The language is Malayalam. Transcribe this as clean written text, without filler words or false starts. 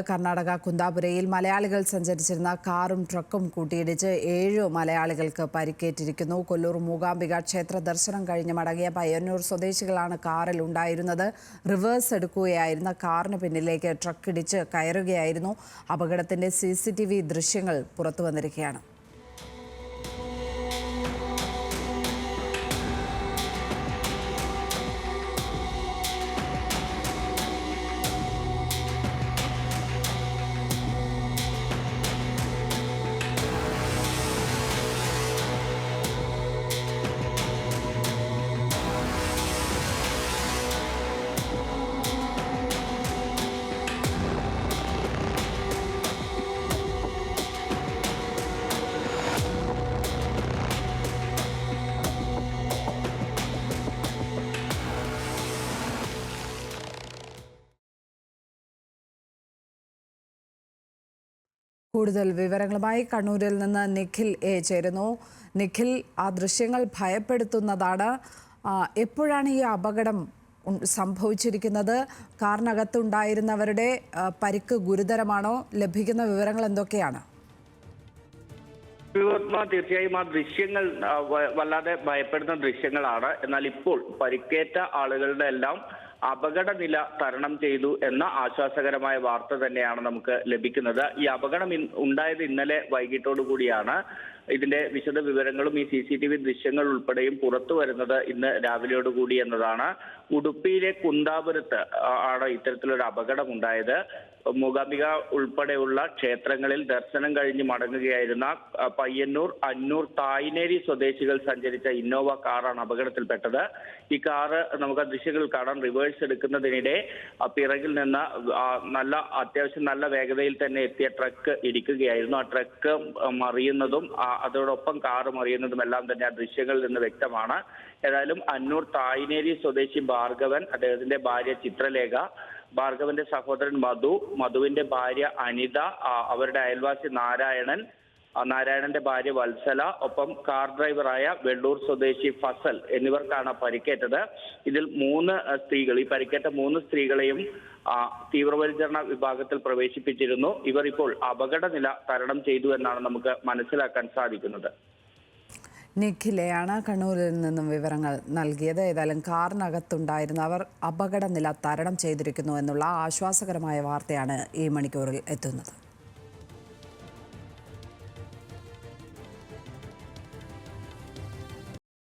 കർണാടക കുന്താപുരയിൽ മലയാളികൾ സഞ്ചരിച്ചിരുന്ന കാറും ട്രക്കും കൂട്ടിയിടിച്ച് 7 മലയാളികൾക്ക് പരിക്കേറ്റിരിക്കുന്നു. കൊല്ലൂർ മൂകാംബിക ക്ഷേത്ര ദർശനം കഴിഞ്ഞ് മടങ്ങിയ പയ്യന്നൂർ സ്വദേശികളാണ് കാറിൽ ഉണ്ടായിരുന്നത്. റിവേഴ്സ് എടുക്കുകയായിരുന്ന കാറിന് പിന്നിലേക്ക് ട്രക്കിടിച്ച് കയറുകയായിരുന്നു. അപകടത്തിന്റെ CCTV ദൃശ്യങ്ങൾ പുറത്തുവന്നിരിക്കുകയാണ്. കൂടുതൽ വിവരങ്ങളുമായി കണ്ണൂരിൽ നിന്ന് നിഖിൽ ചേരുന്നു. നിഖിൽ, ആ ദൃശ്യങ്ങൾ ഭയപ്പെടുത്തുന്നതാണ്. എപ്പോഴാണ് ഈ അപകടം സംഭവിച്ചിരിക്കുന്നത്? കാറിനകത്തുണ്ടായിരുന്നവരുടെ പരിക്ക് ഗുരുതരമാണോ? ലഭിക്കുന്ന വിവരങ്ങൾ എന്തൊക്കെയാണ്? തീർച്ചയായും ആ ദൃശ്യങ്ങൾ വല്ലാതെ ഭയപ്പെടുന്ന ദൃശ്യങ്ങളാണ്. എന്നാൽ ഇപ്പോൾ പരിക്കേറ്റ ആളുകളുടെ എല്ലാം അപകടനില തരണം ചെയ്തു എന്ന ആശ്വാസകരമായ വാർത്ത തന്നെയാണ് നമുക്ക് ലഭിക്കുന്നത്. ഈ അപകടം ഉണ്ടായത് ഇന്നലെ വൈകിട്ടോടു കൂടിയാണ്. ഇതിന്റെ വിശദ വിവരങ്ങളും ഈ CCTV ദൃശ്യങ്ങൾ ഉൾപ്പെടെയും പുറത്തു വരുന്നത് ഇന്ന് രാവിലെയോടുകൂടി എന്നതാണ്. ഉടുപ്പിയിലെ കുന്താപുരത്ത് ആണ് ഇത്തരത്തിലൊരു അപകടം ഉണ്ടായത്. മൂകാംബിക ഉൾപ്പെടെയുള്ള ക്ഷേത്രങ്ങളിൽ ദർശനം കഴിഞ്ഞ് മടങ്ങുകയായിരുന്ന പയ്യന്നൂർ, അന്നൂർ, തായ്നേരി സ്വദേശികൾ സഞ്ചരിച്ച ഇന്നോവ കാറാണ് അപകടത്തിൽപ്പെട്ടത്. ഈ കാറ് നമുക്ക് ദൃശ്യങ്ങളിൽ കാണാൻ റിവേഴ്സ് എടുക്കുന്നതിനിടെ പിറകിൽ നിന്ന് അത്യാവശ്യം നല്ല വേഗതയിൽ തന്നെ എത്തിയ ട്രക്ക് ഇടിക്കുകയായിരുന്നു. ആ ട്രക്ക് മറിയുന്നതും അതോടൊപ്പം കാറ് മറിയുന്നതും എല്ലാം തന്നെ ആ ദൃശ്യങ്ങളിൽ നിന്ന് വ്യക്തമാണ്. ഏതായാലും അന്നൂർ തായ്നേരി സ്വദേശി ഭാർഗവൻ, അദ്ദേഹത്തിന്റെ ഭാര്യ ചിത്രലേഖ, ഭാർഗവന്റെ സഹോദരൻ മധുവിന്റെ ഭാര്യ അനിത, അവരുടെ അയൽവാസി നാരായണന്റെ ഭാര്യ വത്സല, ഒപ്പം കാർ ഡ്രൈവറായ വെള്ളൂർ സ്വദേശി ഫസൽ എന്നിവർക്കാണ് പരിക്കേറ്റത്. ഇതിൽ 3 സ്ത്രീകൾ, ഈ പരിക്കേറ്റ 3 സ്ത്രീകളെയും തീവ്രപരിചരണ വിഭാഗത്തിൽ പ്രവേശിപ്പിച്ചിരുന്നു. ഇവർ ഇപ്പോൾ അപകടനില തരണം ചെയ്തു എന്നാണ് നമുക്ക് മനസ്സിലാക്കാൻ സാധിക്കുന്നത്. നിഖിലയാണ് കണ്ണൂരിൽ നിന്നും വിവരങ്ങൾ നൽകിയത്. ഏതായാലും കാറിനകത്തുണ്ടായിരുന്നവർ അപകടനില തരണം ചെയ്തിരിക്കുന്നു എന്നുള്ള ആശ്വാസകരമായ വാർത്തയാണ് ഈ മണിക്കൂറിൽ എത്തുന്നത്.